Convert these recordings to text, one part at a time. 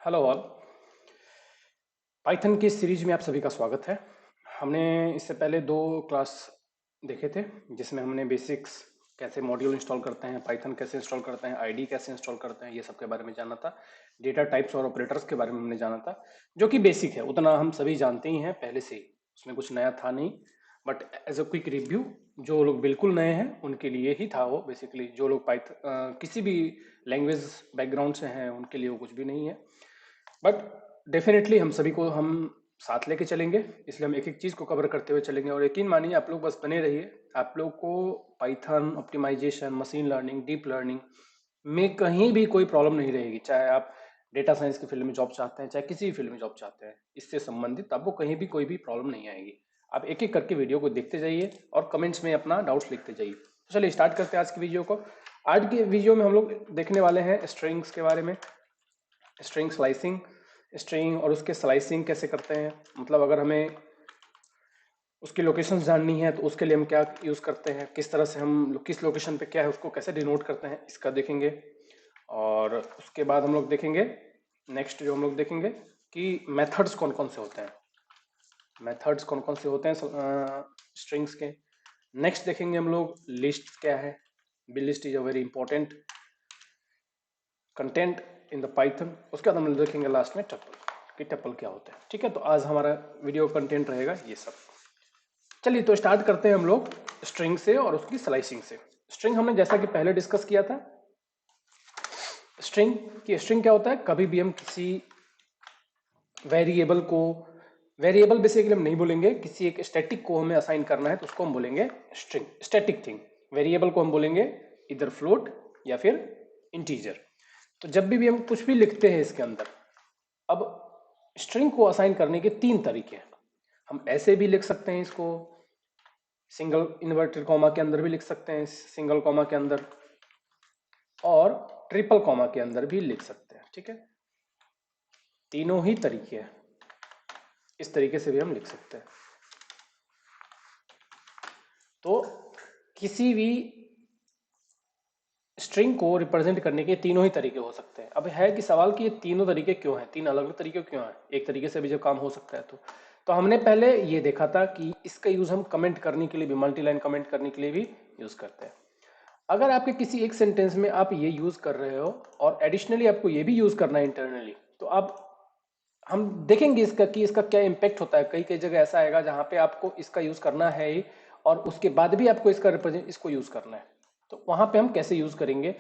Hello all. Python की series में आप सभी का स्वागत है। हमने इससे पहले दो क्लास देखे थे जिसमें हमने बेसिक्स कैसे मॉड्यूल इंस्टॉल करते हैं, पाइथन कैसे इंस्टॉल करते हैं, आईडी कैसे इंस्टॉल करते हैं, ये सब के बारे में जाना था। डेटा टाइप्स और ऑपरेटर्स के बारे में हमने जाना था, जो कि बेसिक है, उतना हम सभी जानते ही हैं पहले से ही, उसमें कुछ नया था नहीं। But as a quick review, जो लोग बिल्कुल नए हैं उनके लिए ही था वो। बेसिकली जो लोग पाइथन किसी भी लैंग्वेज बैकग्राउंड से हैं उनके लिए वो कुछ भी नहीं है। बट डेफिनेटली हम सभी को हम साथ लेके चलेंगे, इसलिए हम एक एक चीज़ को कवर करते हुए चलेंगे। और यकीन मानिए आप लोग बस बने रहिए, आप लोग को Python optimisation, machine learning, deep learning में कहीं भी कोई प्रॉब्लम नहीं रहेगी। चाहे आप डेटा साइंस की फील्ड में जॉब चाहते हैं, चाहे किसी भी फील्ड में जॉब चाहते हैं, इससे संबंधित आपको कहीं भी कोई भी प्रॉब्लम नहीं आएगी। आप एक एक करके वीडियो को देखते जाइए और कमेंट्स में अपना डाउट्स लिखते जाइए। तो चलिए स्टार्ट करते हैं आज की वीडियो को। आज के वीडियो में हम लोग देखने वाले हैं स्ट्रिंग्स के बारे में, स्ट्रिंग स्लाइसिंग, स्ट्रिंग और उसके स्लाइसिंग कैसे करते हैं। मतलब अगर हमें उसकी लोकेशन जाननी है तो उसके लिए हम क्या यूज़ करते हैं, किस तरह से हम किस लोकेशन पे क्या है उसको कैसे डिनोट करते हैं, इसका देखेंगे। और उसके बाद हम लोग देखेंगे, नेक्स्ट जो हम लोग देखेंगे कि मेथड्स कौन कौन से होते हैं, मेथड्स कौन कौन से होते हैं स्ट्रिंग्स के। नेक्स्ट देखेंगे हम लोग लिस्ट क्या है, bill list is a very important content in the Python. उसके बाद हम देखेंगे लास्ट में टपल, कि टपल क्या होता है। ठीक है, तो आज हमारा वीडियो कंटेंट रहेगा ये सब। चलिए तो स्टार्ट करते हैं हम लोग स्ट्रिंग से और उसकी स्लाइसिंग से। स्ट्रिंग हमने जैसा कि पहले डिस्कस किया था, स्ट्रिंग क्या होता है, कभी भी हम किसी वेरिएबल को, वेरिएबल बेसिकली हम नहीं बोलेंगे, किसी एक स्टैटिक को हमें असाइन करना है तो उसको हम बोलेंगे स्ट्रिंग, स्टैटिक थिंग। वेरिएबल को हम बोलेंगे इधर फ्लोट या फिर इंटीजर। तो जब भी हम कुछ भी लिखते हैं इसके अंदर, अब स्ट्रिंग को असाइन करने के तीन तरीके हैं। हम ऐसे भी लिख सकते हैं इसको, सिंगल इन्वर्टेड कॉमा के अंदर भी लिख सकते हैं, सिंगल कॉमा के अंदर, और ट्रिपल कॉमा के अंदर भी लिख सकते हैं। ठीक है, तीनों ही तरीके हैं, इस तरीके से भी हम लिख सकते हैं। तो किसी भी स्ट्रिंग को रिप्रेजेंट करने के तीनों ही तरीके हो सकते हैं। अब है कि सवाल कि ये तीनों तरीके क्यों हैं, तीन अलग अलग तरीके क्यों हैं, एक तरीके से भी जब काम हो सकता है तो हमने पहले ये देखा था कि इसका यूज हम कमेंट करने के लिए भी, मल्टी लाइन कमेंट करने के लिए भी यूज करते हैं। अगर आपके किसी एक सेंटेंस में आप ये यूज कर रहे हो और एडिशनली आपको ये भी यूज करना है इंटरनली, तो आप हम देखेंगे इसका कि इसका क्या इम्पेक्ट होता है। कई कई जगह ऐसा आएगा जहां पे आपको इसका यूज करना है ही और उसके बाद भी आपको इसका रिप्रेजेंट इसको यूज करना है। तो वहां पे हम कैसे यूज करेंगे,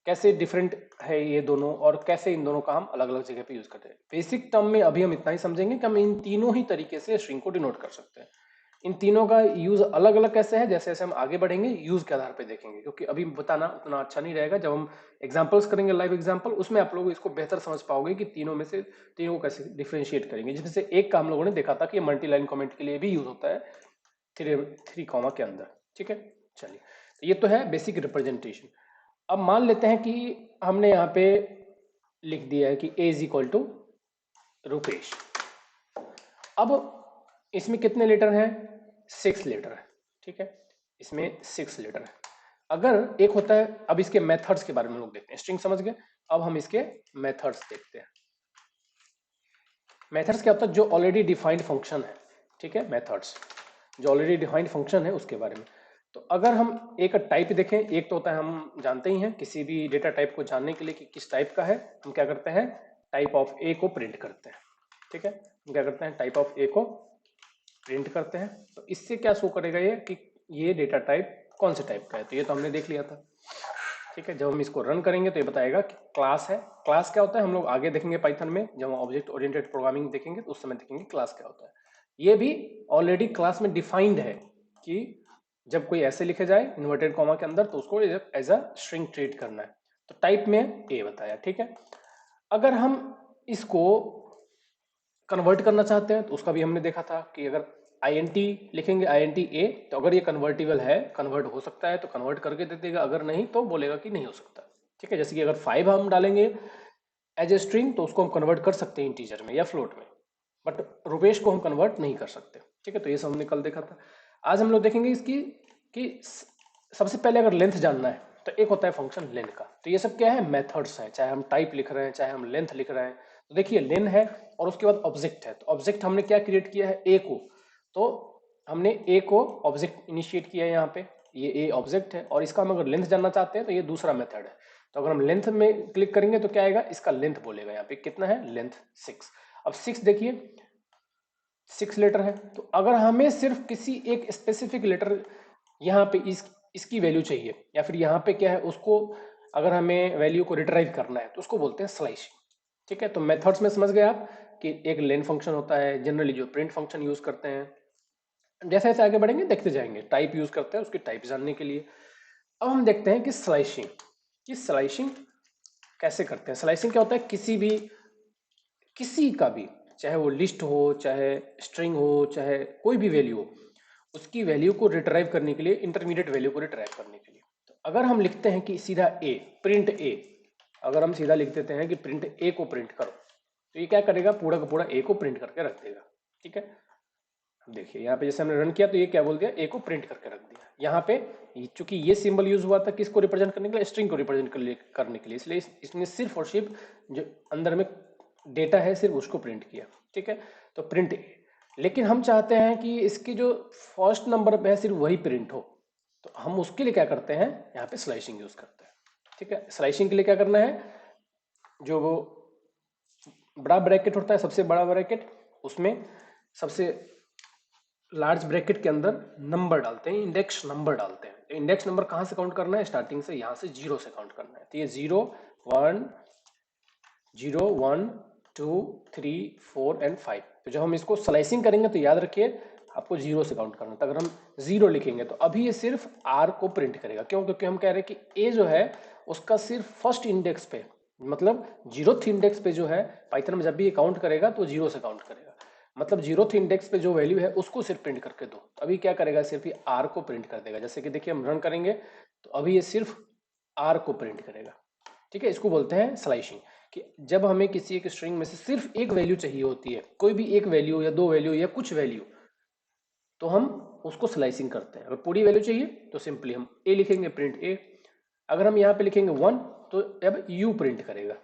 कैसे डिफरेंट है ये दोनों और कैसे इन दोनों का हम अलग अलग जगह पे यूज करते हैं। बेसिक टर्म में अभी हम इतना ही समझेंगे कि हम इन तीनों ही तरीके से स्ट्रिंग को डिनोट कर सकते हैं। इन तीनों का यूज अलग अलग कैसे है, जैसे जैसे हम आगे बढ़ेंगे यूज के आधार पर देखेंगे, क्योंकि अभी बताना उतना अच्छा नहीं रहेगा। जब हम एग्जांपल्स करेंगे, लाइव एग्जांपल, उसमें आप लोग इसको बेहतर समझ पाओगे कि तीनों में से तीनों को कैसे डिफरेंशिएट करेंगे। जिसमें से एक का हम लोगों ने देखा था कि मल्टी लाइन कमेंट के लिए भी यूज होता है थ्री थ्री कॉमा के अंदर। ठीक है, चलिए, तो ये तो है बेसिक रिप्रेजेंटेशन। अब मान लेते हैं कि हमने यहाँ पे लिख दिया है कि a is equal to Rupesh. अब इसमें कितने लेटर हैं, 6 लेटर है। ठीक है, इसमें 6 लेटर है। अगर एक होता है, अब इसके मेथड्स के बारे में लोग देखते हैं, स्ट्रिंग समझ गए, अब हम इसके मेथड्स देखते हैं। मेथड्स क्या होता है, जो ऑलरेडी डिफाइंड फंक्शन है। ठीक है, मेथड्स जो ऑलरेडी डिफाइंड फंक्शन है उसके बारे में। तो अगर हम एक टाइप देखें, एक तो होता है, हम जानते ही हैं किसी भी डेटा टाइप को जानने के लिए कि किस टाइप का है, हम क्या करते हैं, टाइप ऑफ ए को प्रिंट करते हैं। ठीक है, हम क्या करते हैं, टाइप ऑफ ए को प्रिंट करते हैं। तो इससे क्या शो करेगा ये कि ये डेटा टाइप कौन से टाइप का है, तो ये तो हमने देख लिया था। ठीक है, जब हम इसको रन करेंगे तो ये बताएगा कि क्लास है। क्लास क्या होता है हम लोग आगे देखेंगे पाइथन में, जब हम ऑब्जेक्ट ओरिएंटेड प्रोग्रामिंग देखेंगे तो उस समय देखेंगे क्लास क्या होता है। ये भी ऑलरेडी क्लास में डिफाइंड है कि जब कोई ऐसे लिखे जाए इन्वर्टेड कॉमा के अंदर तो उसको एज अ स्ट्रिंग ट्रीट करना है। तो टाइप में ए बताया। ठीक है, अगर हम इसको कन्वर्ट करना चाहते हैं तो उसका भी हमने देखा था कि अगर INT लिखेंगे, INT ए, तो अगर ये कन्वर्टिबल है, कन्वर्ट हो सकता है तो कन्वर्ट करके दे देगा, अगर नहीं तो बोलेगा कि नहीं हो सकता। ठीक है, जैसे कि अगर 5 हम डालेंगे एज ए स्ट्रिंग तो उसको हम कन्वर्ट कर सकते हैं इंटीजर में या फ्लोट में, बट रुपेश को हम कन्वर्ट नहीं कर सकते। ठीक है, तो ये सब हमने कल देखा था। आज हम लोग देखेंगे इसकी कि सबसे पहले अगर लेंथ जानना है तो एक होता है फंक्शन लेंथ का। तो ये सब क्या है, मेथड्स हैं, चाहे हम टाइप लिख रहे हैं, चाहे हम लेंथ लिख रहे हैं, तो देखिए लेन है और उसके बाद ऑब्जेक्ट है, तो ऑब्जेक्ट हमने क्या क्रिएट किया है, ए को, तो हमने ए को ऑब्जेक्ट इनिशिएट किया है यहाँ पे, ये ए ऑब्जेक्ट है और इसका हम अगर लेंथ जानना चाहते हैं तो ये दूसरा मेथड है। तो अगर हम लेंथ में क्लिक करेंगे तो क्या आएगा, इसका लेंथ बोलेगा, यहाँ पे कितना है लेंथ 6। अब 6 देखिए 6 लेटर है, तो अगर हमें सिर्फ किसी एक स्पेसिफिक लेटर यहाँ पे इसकी वैल्यू चाहिए या फिर यहाँ पे क्या है उसको अगर हमें वैल्यू को रिट्राइव करना है तो उसको बोलते हैं स्लाइसिंग। ठीक है, तो मेथड्स में समझ गए आप कि एक लेन फंक्शन होता है, जनरली जो प्रिंट फंक्शन यूज करते हैं। जैसे जैसे आगे बढ़ेंगे देखते जाएंगे, टाइप यूज करते हैं उसकी टाइप जानने के लिए। अब हम देखते हैं कि स्लाइसिंग कैसे करते हैं। स्लाइसिंग क्या होता है, किसी का भी, चाहे वो लिस्ट हो, चाहे स्ट्रिंग हो, चाहे कोई भी वैल्यू हो, उसकी वैल्यू को रिट्राइव करने के लिए, इंटरमीडिएट वैल्यू को रिट्राइव करने के लिए, तो अगर हम लिखते हैं कि सीधा ए प्रिंट ए, अगर हम सीधा लिख देते हैं कि प्रिंट ए को प्रिंट करो, तो ये क्या करेगा, पूरा का पूरा ए को प्रिंट करके रख देगा। ठीक है, देखिए यहाँ पे जैसे हमने रन किया तो ये क्या बोल दिया, ए को प्रिंट करके रख दिया। यहाँ पे चूंकि ये सिंबल यूज हुआ था किसको रिप्रेजेंट करने के लिए, स्ट्रिंग को रिप्रेजेंट करने के लिए, इसलिए इसने सिर्फ और सिर्फ जो अंदर में डेटा है सिर्फ उसको प्रिंट किया। ठीक है, तो प्रिंट ए, लेकिन हम चाहते हैं कि इसकी जो फर्स्ट नंबर पे है सिर्फ वही प्रिंट हो, तो हम उसके लिए क्या करते हैं, यहाँ पे स्लाइसिंग यूज करते हैं। ठीक है, स्लाइसिंग के लिए क्या करना है, जो वो बड़ा ब्रैकेट होता है, सबसे बड़ा ब्रैकेट, उसमें सबसे लार्ज ब्रैकेट के अंदर नंबर डालते हैं, इंडेक्स नंबर डालते हैं। तो इंडेक्स नंबर कहाँ से काउंट करना है, स्टार्टिंग से, यहाँ से 0 से काउंट करना है। तो ये 0 1 0 1 2 3 4 एंड 5। तो जब हम इसको स्लाइसिंग करेंगे तो याद रखिए आपको 0 से काउंट करना है। तो अगर हम 0 लिखेंगे तो अभी ये सिर्फ R को प्रिंट करेगा, क्यों, क्योंकि हम कह रहे हैं कि A जो है उसका सिर्फ फर्स्ट इंडेक्स पे, मतलब 0th इंडेक्स पे जो है, पाइथन में जब भी ये काउंट करेगा तो 0 से काउंट करेगा, मतलब 0th इंडेक्स पे जो वैल्यू है उसको सिर्फ प्रिंट करके दो। तो अभी क्या करेगा, सिर्फ ये R को प्रिंट कर देगा। जैसे कि देखिए हम रन करेंगे तो अभी ये सिर्फ R को प्रिंट करेगा। ठीक है, इसको बोलते हैं स्लाइसिंग, कि जब हमें किसी एक स्ट्रिंग में से सिर्फ एक वैल्यू चाहिए होती है, कोई भी एक वैल्यू या दो वैल्यू या कुछ वैल्यू, तो हम उसको स्लाइसिंग करते हैं। अगर पूरी वैल्यू चाहिए तो सिंपली हम ए लिखेंगे, प्रिंट ए। अगर हम यहाँ पे लिखेंगे 1 तो अब यू प्रिंट करेगा।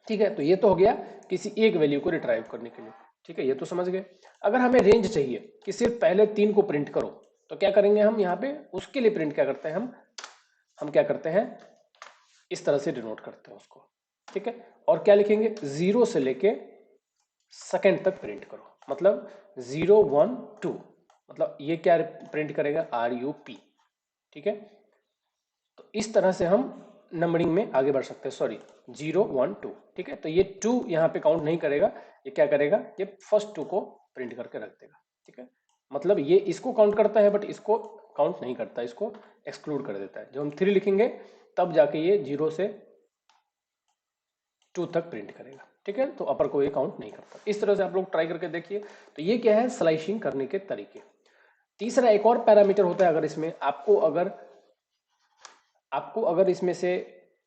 ठीक है, तो ये तो हो गया किसी एक वैल्यू को रिट्राइव करने के लिए। ठीक है, ये तो समझ गए। अगर हमें रेंज चाहिए कि सिर्फ पहले 3 को प्रिंट करो, तो क्या करेंगे हम यहाँ पे, उसके लिए प्रिंट क्या करते हैं हम क्या करते हैं, इस तरह से डिनोट करते हैं उसको। ठीक है, और क्या लिखेंगे, 0 से लेके सेकंड तक प्रिंट करो, मतलब 0 1 2, मतलब ये क्या प्रिंट करेगा, RUP। ठीक है, तो इस तरह से हम नंबरिंग में आगे बढ़ सकते हैं। सॉरी, 0 1 2। ठीक है, तो ये 2 यहाँ पे काउंट नहीं करेगा, ये क्या करेगा, ये फर्स्ट 2 को प्रिंट करके रख देगा। ठीक है, मतलब ये इसको काउंट करता है बट इसको काउंट नहीं करता, इसको एक्सक्लूड कर देता है। जब हम 3 लिखेंगे तब जाके ये 0 से 2 तक प्रिंट करेगा। ठीक है, तो अपर को ये काउंट नहीं करता। इस तरह से आप लोग ट्राई करके देखिए। तो ये क्या है, स्लाइसिंग करने के तरीके। तीसरा एक और पैरामीटर होता है, अगर इसमें आपको अगर इसमें से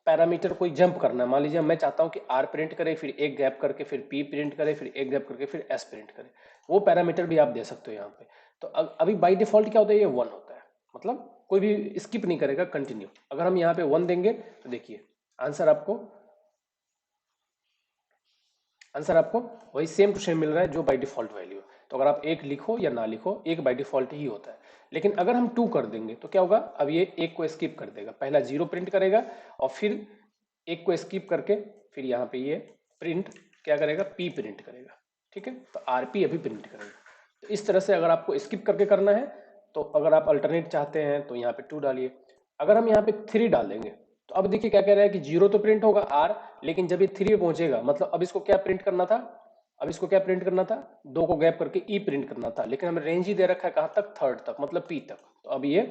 पैरामीटर कोई जंप करना है, मान लीजिए मैं चाहता हूं कि R प्रिंट करे, फिर एक गैप करके फिर P प्रिंट करे, फिर एक गैप करके फिर S प्रिंट करे, वो पैरामीटर भी आप दे सकते हो यहाँ पे। तो अभी बाय डिफॉल्ट क्या होता है, ये 1 होता है, मतलब कोई भी स्किप नहीं करेगा, कंटिन्यू। अगर हम यहाँ पे 1 देंगे तो देखिए आंसर आपको वही सेम टू सेम मिल रहा है जो बाय डिफॉल्ट वैल्यू है। तो अगर आप एक लिखो या ना लिखो, एक बाय डिफॉल्ट ही होता है। लेकिन अगर हम 2 कर देंगे तो क्या होगा, अब ये एक को स्किप कर देगा, पहला 0 प्रिंट करेगा और फिर एक को स्किप करके फिर यहाँ पे ये प्रिंट क्या करेगा, P प्रिंट करेगा। ठीक है, तो RP अभी प्रिंट करेगा। तो इस तरह से अगर आपको स्किप करके करना है, तो अगर आप अल्टरनेट चाहते हैं तो यहाँ पे 2 डालिए। अगर हम यहाँ पे 3 डाल देंगे तो अब देखिए क्या कह रहा है कि 0 तो प्रिंट होगा R, लेकिन जब ये 3 पे पहुंचेगा, मतलब अब इसको क्या प्रिंट करना था, दो को गैप करके E प्रिंट करना था, लेकिन हमें रेंज ही दे रखा है कहां तक, थर्ड तक, मतलब P तक। तो अब ये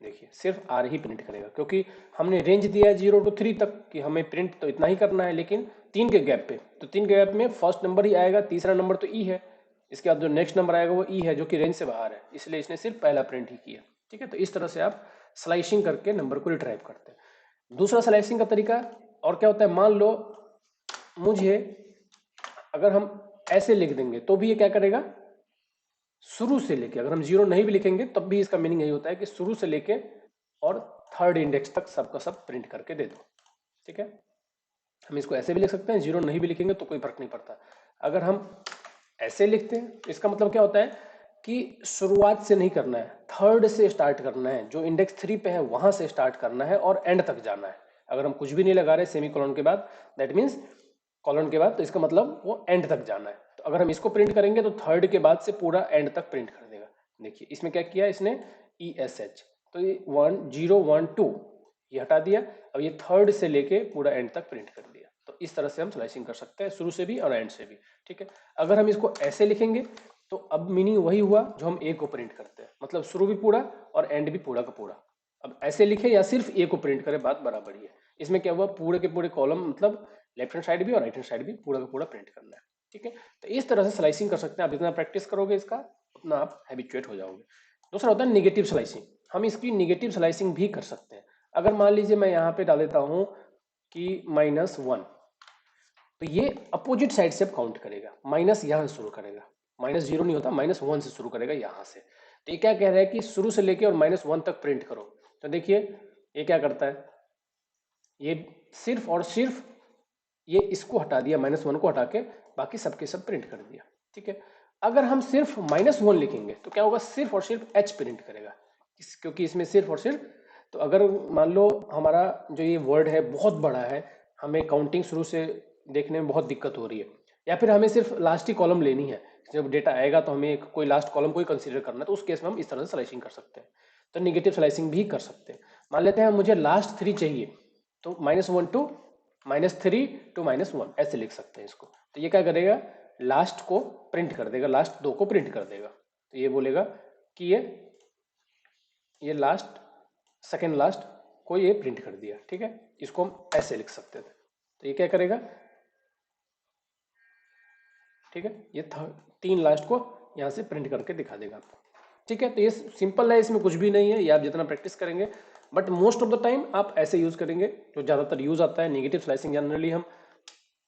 देखिए सिर्फ R ही प्रिंट करेगा, क्योंकि हमने रेंज दिया है 0 to 3 तक कि हमें प्रिंट तो इतना ही करना है, लेकिन 3 के गैप पे, तो 3 के गैप में फर्स्ट नंबर ही आएगा, तीसरा नंबर तो E है, इसके बाद जो नेक्स्ट नंबर आएगा वो E है जो कि रेंज से बाहर है, इसलिए इसने सिर्फ पहला प्रिंट ही किया। ठीक है, तो इस तरह से आप स्लाइसिंग करके नंबर को रिट्राइव करते हैं। दूसरा स्लाइसिंग का तरीका और क्या होता है, मान लो मुझे, अगर हम ऐसे लिख देंगे तो भी ये क्या करेगा, शुरू से लेके, अगर हम 0 नहीं भी लिखेंगे तब भी इसका मीनिंग यही होता है कि शुरू से लेके और थर्ड इंडेक्स तक सबका सब प्रिंट करके दे दो। ठीक है, हम इसको ऐसे भी लिख सकते हैं, जीरो नहीं भी लिखेंगे तो कोई फर्क नहीं पड़ता। अगर हम ऐसे लिखते हैं तो इसका मतलब क्या होता है कि शुरुआत से नहीं करना है, थर्ड से स्टार्ट करना है, जो इंडेक्स 3 पे है वहां से स्टार्ट करना है और एंड तक जाना है। अगर हम कुछ भी नहीं लगा रहे सेमी कॉलन के बाद, दैट मीन्स कॉलन के बाद, तो इसका मतलब वो एंड तक जाना है। तो अगर हम इसको प्रिंट करेंगे तो थर्ड के बाद से पूरा एंड तक प्रिंट कर देगा। देखिए इसमें क्या किया इसने, ESH, तो ये 1 0 1 2 ये हटा दिया। अब ये थर्ड से लेके पूरा एंड तक प्रिंट कर दिया। तो इस तरह से हम स्लाइसिंग कर सकते हैं, शुरू से भी और एंड से भी। ठीक है, अगर हम इसको ऐसे लिखेंगे तो अब मीनिंग वही हुआ जो हम ए को प्रिंट करते हैं, मतलब शुरू भी पूरा और एंड भी पूरा का पूरा। अब ऐसे लिखे या सिर्फ ए को प्रिंट करें, बात बराबर ही है। इसमें क्या हुआ, पूरे के पूरे कॉलम मतलब लेफ्ट हैंड साइड भी और राइट हैंड साइड भी पूरा का पूरा प्रिंट करना है। ठीक है, तो इस तरह से स्लाइसिंग कर सकते हैं। आप जितना प्रैक्टिस करोगे इसका उतना आप हैबिचुएट हो जाओगे। दूसरा होता है निगेटिव स्लाइसिंग। हम इसकी निगेटिव स्लाइसिंग भी कर सकते हैं। अगर मान लीजिए मैं यहाँ पे डाल देता हूँ कि -1, तो ये अपोजिट साइड से अब काउंट करेगा, माइनस यहाँ से शुरू करेगा, -0 नहीं होता, -1 से शुरू करेगा यहाँ से। तो ये क्या कह रहा है कि शुरू से लेके और -1 तक प्रिंट करो। तो देखिए ये क्या करता है, ये सिर्फ और सिर्फ ये इसको हटा दिया, -1 को हटा के बाकी सबके सब प्रिंट कर दिया। ठीक है, अगर हम सिर्फ -1 लिखेंगे तो क्या होगा, सिर्फ और सिर्फ H प्रिंट करेगा, क्योंकि इसमें सिर्फ और सिर्फ। तो अगर मान लो हमारा जो ये वर्ड है बहुत बड़ा है, हमें काउंटिंग शुरू से देखने में बहुत दिक्कत हो रही है, या फिर हमें सिर्फ लास्ट ही कॉलम लेनी है, जब डेटा आएगा तो हमें कोई लास्ट कॉलम को ही कंसीडर करना है, तो उस केस में हम इस तरह से स्लाइसिंग कर सकते हैं। तो निगेटिव स्लाइसिंग भी कर सकते हैं। मान लेते हैं मुझे लास्ट 3 चाहिए, तो -1 टू -3 टू -1 ऐसे लिख सकते हैं इसको। तो ये क्या करेगा, लास्ट को प्रिंट कर देगा, लास्ट 2 को प्रिंट कर देगा। तो ये बोलेगा कि ये लास्ट, सेकेंड लास्ट को ये प्रिंट कर दिया। ठीक है, इसको हम ऐसे लिख सकते थे। तो ये क्या करेगा, ठीक है, ये 3 लास्ट को यहाँ से प्रिंट करके दिखा देगा आपको। ठीक है, तो ये सिंपल है, इसमें कुछ भी नहीं है, ये आप जितना प्रैक्टिस करेंगे। But most of the time आप ऐसे यूज करेंगे, जो ज़्यादातर यूज आता है। नेगेटिव स्लाइसिंग जनरली हम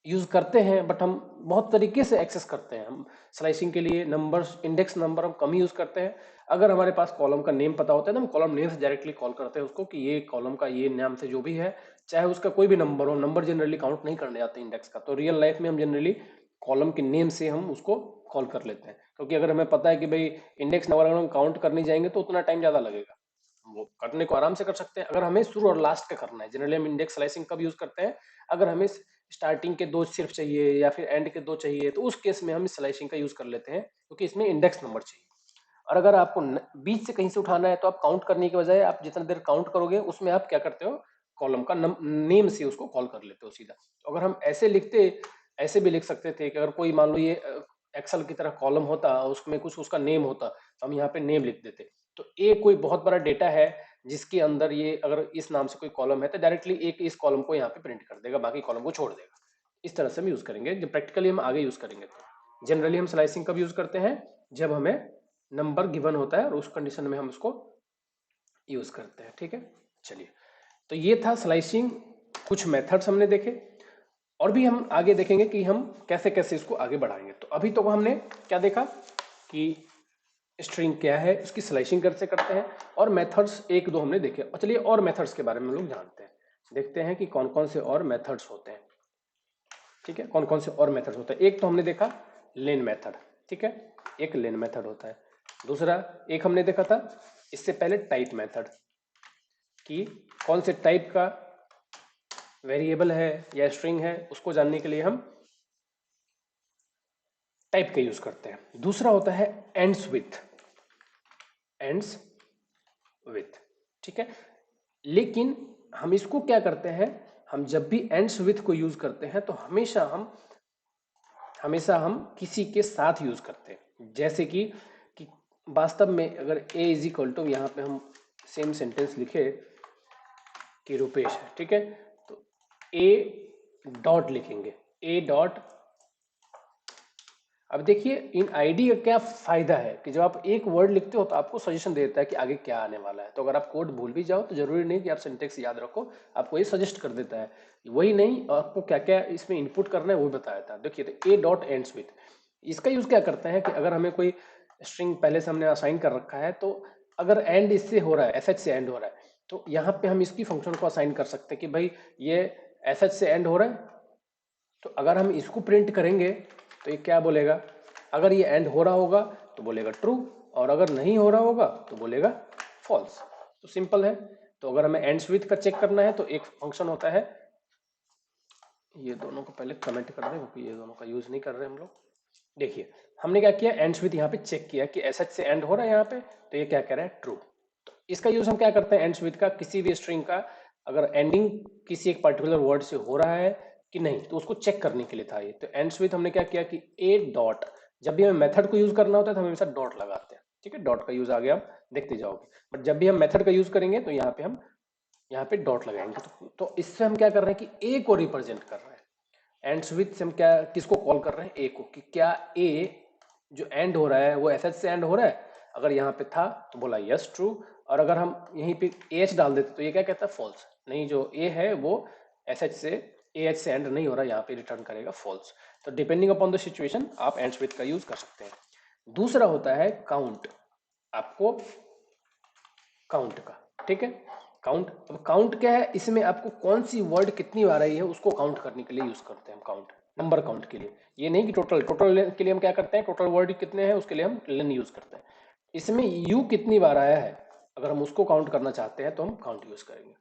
यूज करते हैं, बट हम बहुत तरीके से एक्सेस करते हैं। हम स्लाइसिंग के लिए नंबर्स, इंडेक्स नंबर हम कम यूज करते हैं। अगर हमारे पास कॉलम का नेम पता होता है तो हम कॉलम नेम से डायरेक्टली कॉल करते हैं उसको, कि ये कॉलम का ये नाम से जो भी है, चाहे उसका कोई भी नंबर हो। नंबर जनरली काउंट नहीं करने जाते इंडेक्स का, तो रियल लाइफ में हम जनरली कॉलम के नेम से हम उसको कॉल कर लेते हैं। क्योंकि अगर हमें पता है कि भाई इंडेक्स नंबर अगर हम काउंट करने जाएंगे तो उतना टाइम ज़्यादा लगेगा, वो करने को आराम से कर सकते हैं। अगर हमें शुरू और लास्ट का करना है, जनरली हम इंडेक्स स्लाइसिंग कब यूज करते हैं, अगर हमें स्टार्टिंग के 2 सिर्फ चाहिए या फिर एंड के 2 चाहिए, तो उस केस में हम स्लाइसिंग का यूज कर लेते हैं, क्योंकि इसमें इंडेक्स नंबर चाहिए। और अगर आपको बीच से कहीं से उठाना है तो आप काउंट करने के बजाय आप जितना देर काउंट करोगे उसमें आप क्या करते हो, कॉलम का नेम से उसको कॉल कर लेते हो सीधा। तो अगर हम ऐसे लिखते, ऐसे भी लिख सकते थे कि अगर कोई मान लो ये एक्सेल की तरह कॉलम होता, उसमें कुछ उसका नेम होता, तो हम यहाँ पे नेम लिख देते। तो एक कोई बहुत बड़ा डेटा है जिसके अंदर ये अगर इस नाम से कोई कॉलम है तो डायरेक्टली एक इस कॉलम को यहाँ पे प्रिंट कर देगा, बाकी कॉलम को छोड़ देगा। इस तरह से हम यूज करेंगे, जब प्रैक्टिकली हम आगे यूज करेंगे। तो जनरली हम स्लाइसिंग कब यूज करते हैं, जब हमें नंबर गिवन होता है और उस कंडीशन में हम उसको यूज करते हैं। ठीक है, चलिए, तो ये था स्लाइसिंग, कुछ मेथड्स हमने देखे, और भी हम आगे देखेंगे कि हम कैसे कैसे इसको आगे बढ़ाएंगे। तो अभी तो हमने क्या देखा कि स्ट्रिंग क्या है, इसकी स्लाइसिंग कैसे करते हैं, और मेथड्स एक दो हमने देखे। और चलिए और मेथड्स के बारे में हम लोग जानते हैं, देखते हैं कि कौन कौन से और मेथड्स होते हैं। ठीक है, कौन कौन से और मेथड्स होते हैं। एक तो हमने देखा लेन मेथड, ठीक है, एक लेन मेथड होता है। दूसरा एक हमने देखा था इससे पहले टाइप मेथड, कि कौन से टाइप का वेरिएबल है या स्ट्रिंग है, उसको जानने के लिए हम टाइप का यूज करते हैं। दूसरा होता है एंड्स विथ, एंड्स विथ, ठीक है। लेकिन हम इसको क्या करते हैं, हम जब भी एंड्स विथ को यूज करते हैं तो हमेशा हम किसी के साथ यूज करते हैं। जैसे कि वास्तव में अगर a इज इक्वल टू, यहाँ पे हम सेम सेंटेंस लिखे कि रुपेश है, ठीक है, तो a डॉट लिखेंगे, a डॉट। अब देखिए इन आईडी का क्या फायदा है कि जब आप एक वर्ड लिखते हो तो आपको सजेशन देता है कि आगे क्या आने वाला है। तो अगर आप कोड भूल भी जाओ तो जरूरी नहीं कि आप सिंटेक्स याद रखो, आपको ये सजेस्ट कर देता है। वही नहीं, आपको क्या क्या इसमें इनपुट करना है वो बताया था। देखिए तो ए डॉट एंड्स विथ, इसका यूज क्या करते हैं कि अगर हमें कोई स्ट्रिंग पहले से हमने असाइन कर रखा है, तो अगर एंड इससे हो रहा है, एस एच से एंड हो रहा है, तो यहाँ पे हम इसकी फंक्शन को असाइन कर सकते हैं कि भाई ये एस एच से एंड हो रहा है, तो अगर हम इसको प्रिंट करेंगे तो ये क्या बोलेगा, अगर ये एंड हो रहा होगा तो बोलेगा ट्रू, और अगर नहीं हो रहा होगा तो बोलेगा फॉल्स। तो सिंपल है। तो अगर हमें एंड्स विथ का चेक करना है तो एक फंक्शन होता है, ये दोनों को पहले कमेंट कर दें क्योंकि ये दोनों का यूज नहीं कर रहे हम लोग। देखिए हमने क्या किया, एंड्स विथ यहाँ पे चेक किया कि एसएच से एंड हो रहा है यहाँ पे, तो ये क्या कह रहा है ट्रू। तो इसका यूज हम क्या करते हैं, एंड्स विथ का किसी भी स्ट्रिंग का अगर एंडिंग किसी एक पर्टिकुलर वर्ड से हो रहा है कि नहीं तो उसको चेक करने के लिए था ये। तो एंड्स विथ हमने क्या किया कि ए डॉट, जब भी हमें मेथड को यूज करना होता है तो हम हमेशा डॉट लगाते हैं, ठीक है, डॉट का यूज आगे आप देखते जाओगे, बट जब भी हम मेथड का यूज करेंगे तो यहाँ पे हम यहाँ पे डॉट लगाएंगे। तो इससे हम क्या कर रहे हैं कि ए को रिप्रेजेंट कर रहे हैं। एंड्स विथ से हम क्या किसको कॉल कर रहे हैं, ए को, कि क्या ए जो एंड हो रहा है वो एस एच से एंड हो रहा है। अगर यहाँ पे था तो बोला यस ट्रू, और अगर हम यहीं पे एच डाल देते तो ये क्या कहता है फॉल्स, नहीं जो ए है वो एस एच से ए एच से एंड नहीं हो रहा, यहाँ पे रिटर्न करेगा फॉल्स। तो डिपेंडिंग अपॉन द सिचुएशन आप एंड्स विथ का यूज कर सकते हैं। दूसरा होता है काउंट, आपको काउंट का, ठीक है, काउंट। अब काउंट क्या है, इसमें आपको कौन सी वर्ड कितनी बार आई है उसको काउंट करने के लिए यूज करते हैं हम काउंट, नंबर काउंट के लिए। ये नहीं कि टोटल, टोटल के लिए हम क्या करते हैं, टोटल वर्ड कितने हैं उसके लिए हम लेन यूज करते हैं। इसमें यू कितनी बार आया है अगर हम उसको काउंट करना चाहते हैं तो हम काउंट यूज करेंगे,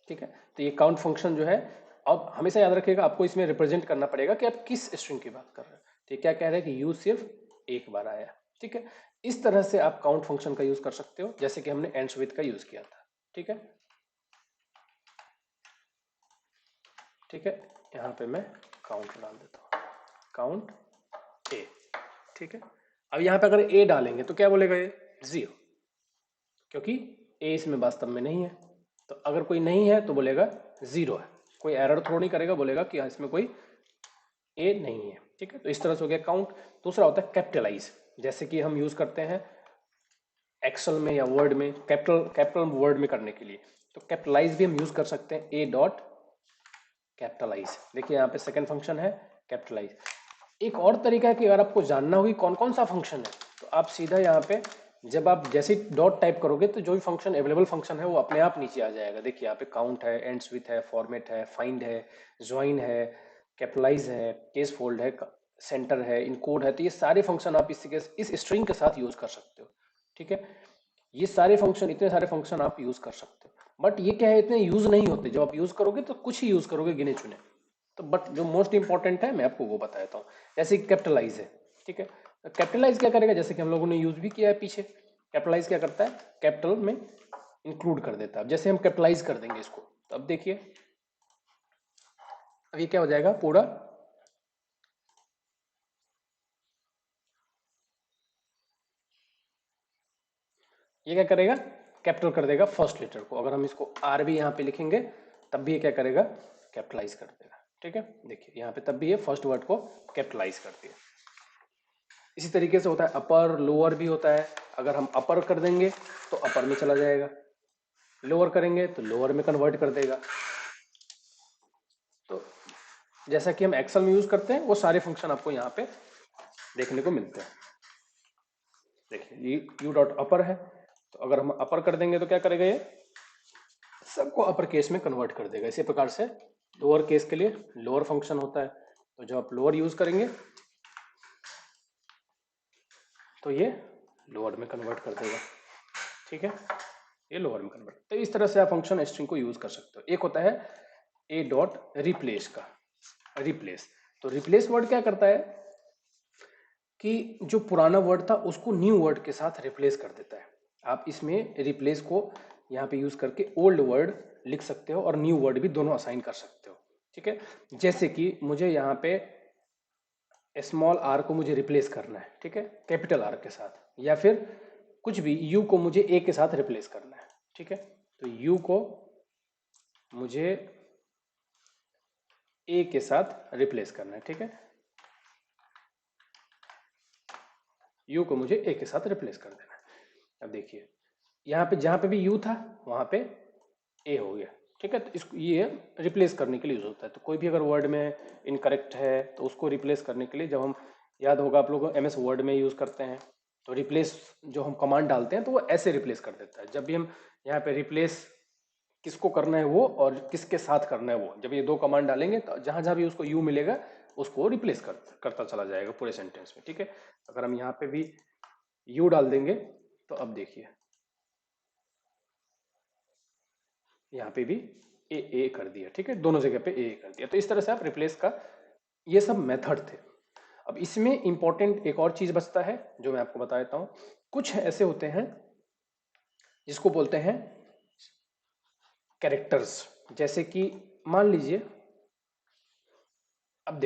ठीक है। तो ये काउंट फंक्शन जो है, अब हमेशा याद रखिएगा आपको इसमें रिप्रेजेंट करना पड़ेगा कि आप किस स्ट्रिंग की बात कर रहे हैं। तो क्या कह रहे हैं कि यू सिर्फ एक बार आया, ठीक है। इस तरह से आप काउंट फंक्शन का यूज कर सकते हो जैसे कि हमने एंड्स विथ का यूज किया था, ठीक है। ठीक है, यहाँ पे मैं काउंट डाल देता हूँ, काउंट ए, ठीक है। अब यहाँ पे अगर ए डालेंगे तो क्या बोलेगा ये, जीरो, क्योंकि ए इसमें वास्तव में नहीं है। तो अगर कोई नहीं है तो बोलेगा जीरो है, कोई एरर थ्रो नहीं करेगा, बोलेगा कि इसमें कोई ए नहीं है, ठीक है। तो इस तरह से हो गया काउंट। दूसरा होता है कैपिटलाइज, जैसे कि हम यूज करते हैं एक्सेल में या वर्ड में, कैपिटल कैपिटल वर्ड में करने के लिए। तो कैपिटलाइज भी हम यूज कर सकते हैं, ए डॉट कैपिटलाइज। देखिए यहाँ पे सेकंड फंक्शन है कैपिटलाइज। एक और तरीका है कि अगर आपको जानना होगी कौन कौन सा फंक्शन है तो आप सीधा यहाँ पे जब आप जैसे डॉट टाइप करोगे तो जो भी फंक्शन अवेलेबल फंक्शन है वो अपने आप नीचे आ जाएगा। देखिए यहाँ पे काउंट है, एंड्स विथ है, फॉर्मेट है, फाइंड है, ज्वाइन है, कैपिटलाइज है, केस फोल्ड है, सेंटर है, इनकोड है। तो ये सारे फंक्शन आप इस स्ट्रिंग के साथ यूज कर सकते हो, ठीक है। ये सारे फंक्शन, इतने सारे फंक्शन आप यूज कर सकते हो, बट ये क्या है इतने यूज नहीं होते। जब आप यूज करोगे तो कुछ ही यूज करोगे, गिने चुने। तो बट जो मोस्ट इंपॉर्टेंट है मैं आपको वो बताता हूँ। जैसे कैपिटलाइज है, ठीक है। कैपिटलाइज क्या करेगा, जैसे कि हम लोगों ने यूज भी किया है पीछे, कैपिटलाइज क्या करता है, कैपिटल में इंक्लूड कर देता है। अब जैसे हम कैपिटलाइज कर देंगे इसको तो अब देखिए अब ये क्या हो जाएगा पूरा, ये क्या करेगा, कैपिटल कर देगा फर्स्ट लेटर को। अगर हम इसको आर भी यहाँ पे लिखेंगे तब भी ये क्या करेगा, कैपिटलाइज कर देगा, ठीक है। देखिए यहाँ पे तब भी ये फर्स्ट वर्ड को कैपिटलाइज कर दिया। इसी तरीके से होता है अपर लोअर भी होता है। अगर हम अपर कर देंगे तो अपर में चला जाएगा, लोअर करेंगे तो लोअर में कन्वर्ट कर देगा। तो जैसा कि हम एक्सेल में यूज करते हैं वो सारे फंक्शन आपको यहाँ पे देखने को मिलते हैं। देखिए यू डॉट अपर है, तो अगर हम अपर कर देंगे तो क्या करेगा, ये सबको अपर केस में कन्वर्ट कर देगा। इसी प्रकार से लोअर केस के लिए लोअर फंक्शन होता है, तो जब आप लोअर यूज करेंगे तो ये लोअर में कन्वर्ट कर देगा, ठीक है। ये लोअर में कन्वर्ट, तो इस तरह से आप फंक्शन स्ट्रिंग को यूज कर सकते हो। एक होता है ए डॉट रिप्लेस का, रिप्लेस। तो रिप्लेस वर्ड क्या करता है कि जो पुराना वर्ड था उसको न्यू वर्ड के साथ रिप्लेस कर देता है। आप इसमें रिप्लेस को यहाँ पे यूज करके ओल्ड वर्ड लिख सकते हो और न्यू वर्ड भी दोनों असाइन कर सकते हो, ठीक है। जैसे कि मुझे यहाँ पे स्मॉल आर को मुझे रिप्लेस करना है, ठीक है, कैपिटल आर के साथ, या फिर कुछ भी यू को मुझे ए के साथ रिप्लेस करना है, ठीक है। तो यू को मुझे ए के साथ रिप्लेस करना है, ठीक है, यू को मुझे ए के साथ रिप्लेस कर देना है। अब देखिए यहाँ पे जहाँ पे भी यू था वहाँ पे ए हो गया, ठीक है। तो इसको ये रिप्लेस करने के लिए यूज होता है। तो कोई भी अगर वर्ड में इनकरेक्ट है तो उसको रिप्लेस करने के लिए, जब हम, याद होगा आप लोगों को एमएस वर्ड में यूज करते हैं तो रिप्लेस जो हम कमांड डालते हैं तो वो ऐसे रिप्लेस कर देता है। जब भी हम यहाँ पे रिप्लेस किसको करना है वो और किसके साथ करना है वो। जब ये दो कमांड डालेंगे तो जहां जहां भी उसको यू मिलेगा उसको रिप्लेस करता चला जाएगा पूरे सेंटेंस में, ठीक है। अगर हम यहाँ पे भी यू डाल देंगे तो अब देखिए यहाँ पे भी ए कर दिया, ठीक है, दोनों जगह पे ए कर दिया। तो इस तरह से आप रिप्लेस का, ये सब मेथड थे। अब इसमें इंपॉर्टेंट एक और चीज बचता है जो मैं आपको बता देता हूं। कुछ ऐसे होते हैं जिसको बोलते हैं कैरेक्टर्स, जैसे कि मान लीजिए, अब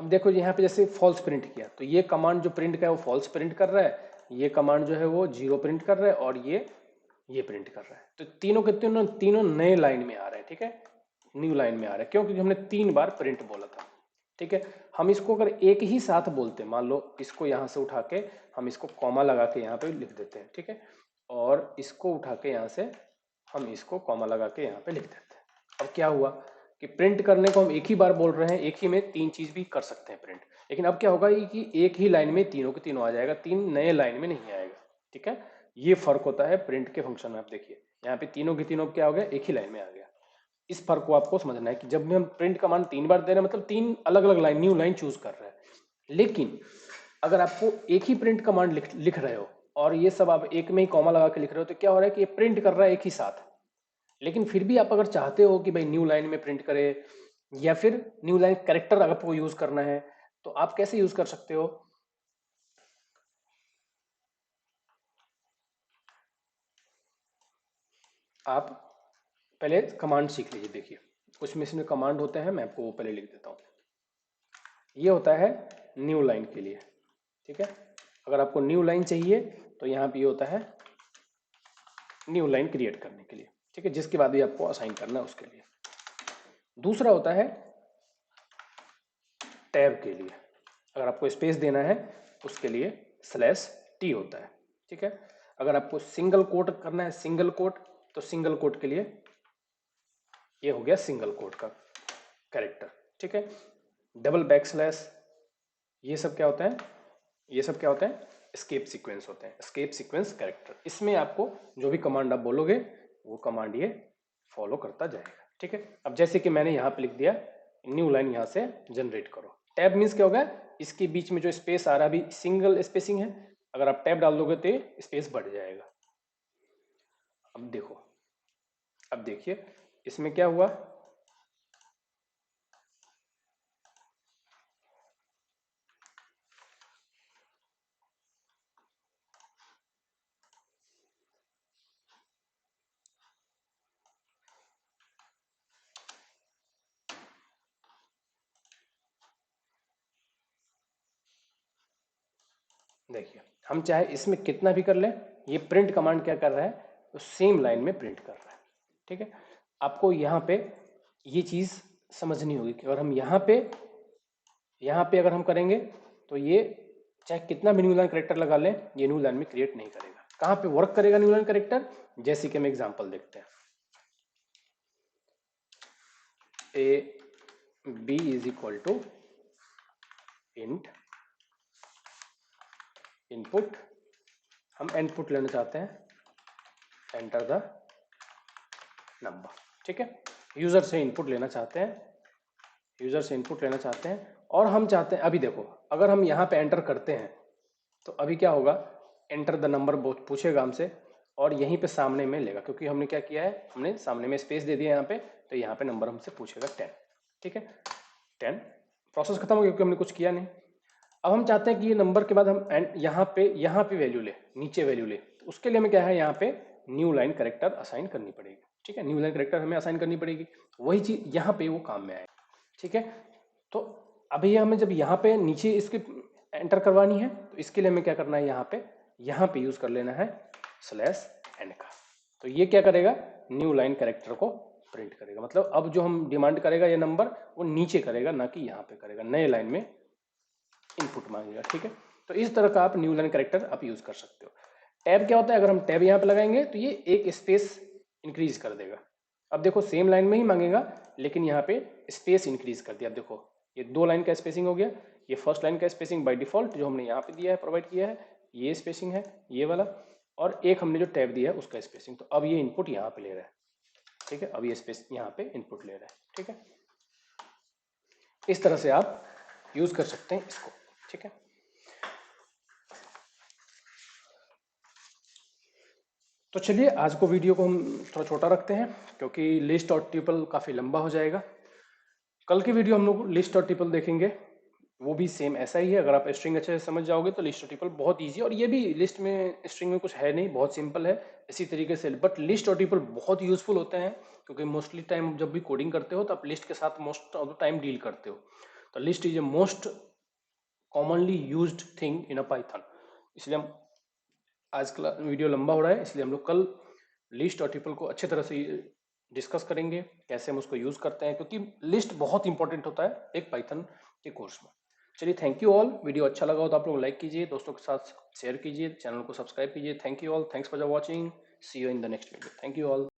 देखो यहाँ पे जैसे फॉल्स प्रिंट किया तो ये कमांड जो प्रिंट का है वो फॉल्स प्रिंट कर रहा है, ये कमांड जो है वो जीरो प्रिंट कर रहा है और ये प्रिंट कर रहा है। तो तीनों के तीनों नए लाइन में आ रहे हैं, ठीक है, न्यू लाइन में आ रहा है। क्यों? क्योंकि हमने 3 बार प्रिंट बोला था, ठीक है। हम इसको अगर एक ही साथ बोलते, मान लो इसको यहां से उठा के हम इसको कॉमा लगा के यहाँ पे लिख देते हैं, ठीक है, और इसको उठा के यहाँ से हम इसको कॉमा लगा के यहाँ पे लिख देते हैं। अब क्या हुआ कि प्रिंट करने को हम एक ही बार बोल रहे हैं, एक ही में 3 चीज भी कर सकते हैं प्रिंट, लेकिन अब क्या होगा कि एक ही लाइन में तीनों के तीनों आ जाएगा, 3 नए लाइन में नहीं आएगा, ठीक है। ये फर्क होता है प्रिंट के फंक्शन में। आप देखिए यहाँ पे तीनों के तीनों क्या हो गया, एक ही लाइन में आ गया। इस फर्क को आपको समझना है कि जब भी हम प्रिंट कमांड 3 बार दे रहे हैं मतलब 3 अलग अलग लाइन, न्यू लाइन चूज कर रहे हैं। लेकिन अगर आपको एक ही प्रिंट कमांड लिख रहे हो और ये सब आप एक में ही कॉमा लगा के लिख रहे हो तो क्या हो रहा है कि ये प्रिंट कर रहा है एक ही साथ। लेकिन फिर भी आप अगर चाहते हो कि भाई न्यू लाइन में प्रिंट करे या फिर न्यू लाइन कैरेक्टर अगर आपको यूज करना है तो आप कैसे यूज कर सकते हो। आप पहले कमांड सीख लीजिए। देखिए कुछ में इसमें कमांड होते हैं, मैं आपको वो पहले लिख देता हूँ। ये होता है न्यू लाइन के लिए, ठीक है। अगर आपको न्यू लाइन चाहिए तो यहाँ पे ये होता है न्यू लाइन क्रिएट करने के लिए, ठीक है, जिसके बाद भी आपको असाइन करना है उसके लिए। दूसरा होता है टैब के लिए, अगर आपको स्पेस देना है उसके लिए /t होता है, ठीक है। अगर आपको सिंगल कोट करना है, सिंगल कोट, तो सिंगल कोट के लिए ये हो गया सिंगल कोट का कैरेक्टर, ठीक है। डबल /, ये सब क्या होता है, ये सब क्या होता है, एस्केप सीक्वेंस होते हैं, एस्केप सीक्वेंस कैरेक्टर। इसमें आपको जो भी कमांड आप बोलोगे वो कमांड ये फॉलो करता जाएगा, ठीक है। अब जैसे कि मैंने यहाँ पे लिख दिया न्यू लाइन यहाँ से जनरेट करो। टैब मीन्स क्या होगा, इसके बीच में जो स्पेस आ रहा है अभी सिंगल स्पेसिंग है, अगर आप टैब डाल दोगे तो स्पेस बढ़ जाएगा। अब देखो, अब देखिए इसमें क्या हुआ, देखिए हम चाहे इसमें कितना भी कर लें, ये प्रिंट कमांड क्या कर रहा है, तो सेम लाइन में प्रिंट कर रहा है, ठीक है। आपको यहाँ पे ये चीज समझनी होगी कि अगर हम यहाँ पे अगर हम करेंगे तो ये चाहे कितना भी न्यू लाइन करेक्टर लगा लें ये न्यू लाइन में क्रिएट नहीं करेगा। कहाँ पे वर्क करेगा न्यू लाइन करेक्टर, जैसे कि हम एग्जांपल देखते हैं, a b is equal to int input, हम इनपुट लेना चाहते हैं, एंटर द नंबर, ठीक है। यूजर से इनपुट लेना चाहते हैं, यूजर से इनपुट लेना चाहते हैं और हम चाहते हैं, अभी देखो अगर हम यहाँ पे एंटर करते हैं तो अभी क्या होगा, एंटर द नंबर पूछेगा हमसे और यहीं पे सामने में लेगा, क्योंकि हमने क्या किया है, हमने सामने में स्पेस दे दिया यहाँ पे, तो यहाँ पे नंबर हमसे पूछेगा 10, ठीक है। 10 प्रोसेस खत्म हो गया क्योंकि हमने कुछ किया नहीं। अब हम चाहते हैं कि ये नंबर के बाद हम यहाँ पे वैल्यू ले, नीचे वैल्यू ले, तो उसके लिए हमें क्या है, यहाँ पे न्यू लाइन करेक्टर असाइन करनी पड़ेगी, ठीक है। न्यू लाइन करेक्टर हमें असाइन करनी पड़ेगी, वही चीज यहाँ पे वो काम में आएगा, ठीक है। तो अभी हमें जब यहाँ पे नीचे इसके एंटर करवानी है तो इसके लिए हमें क्या करना है, यहाँ पे यूज कर लेना है /n का। तो ये क्या करेगा, न्यू लाइन करेक्टर को प्रिंट करेगा, मतलब अब जो हम डिमांड करेगा ये नंबर वो नीचे करेगा, ना कि यहाँ पे करेगा, नए लाइन में इनपुट मांगेगा, ठीक है। तो इस तरह का आप न्यू लाइन करेक्टर आप यूज कर सकते हो। टैब क्या होता है, अगर हम टैब यहाँ पे लगाएंगे तो ये एक स्पेस इंक्रीज कर देगा। अब देखो सेम लाइन में ही मांगेगा लेकिन यहाँ पे स्पेस इंक्रीज कर दिया। अब देखो ये 2 लाइन का स्पेसिंग हो गया, ये फर्स्ट लाइन का स्पेसिंग बाय डिफॉल्ट जो हमने यहाँ पे दिया है, प्रोवाइड किया है, ये स्पेसिंग है ये वाला, और एक हमने जो टैब दिया है उसका स्पेसिंग। तो अब ये इनपुट यहाँ पे ले रहा है, ठीक है, अब ये स्पेस यहाँ पे इनपुट ले रहा है, ठीक है। इस तरह से आप यूज कर सकते हैं इसको, ठीक है। तो चलिए आज को वीडियो को हम थोड़ा छोटा रखते हैं, क्योंकि लिस्ट और ट्यूपल काफी लंबा हो जाएगा। कल की वीडियो हम लोग लिस्ट और ट्यूपल देखेंगे, वो भी सेम ऐसा ही है। अगर आप स्ट्रिंग अच्छे से समझ जाओगे तो लिस्ट और ट्यूपल बहुत इजी है। और ये भी लिस्ट में स्ट्रिंग में कुछ है नहीं, बहुत सिंपल है इसी तरीके से। बट लिस्ट और ट्यूपल बहुत यूजफुल होते हैं, क्योंकि मोस्टली टाइम जब भी कोडिंग करते हो तो आप लिस्ट के साथ most of the time deal करते हो। तो list is a most commonly used thing in a Python. इसलिए हम आज का वीडियो लंबा हो रहा है, इसलिए हम लोग कल लिस्ट और ट्रिपल को अच्छे तरह से डिस्कस करेंगे, कैसे हम उसको यूज करते हैं, क्योंकि लिस्ट बहुत इंपॉर्टेंट होता है एक पाइथन के कोर्स में। चलिए, थैंक यू ऑल। वीडियो अच्छा लगा हो तो आप लोग लाइक कीजिए, दोस्तों के साथ शेयर कीजिए, चैनल को सब्सक्राइब कीजिए। Thank you all, thanks for watching, see you in the next video. Thank you all.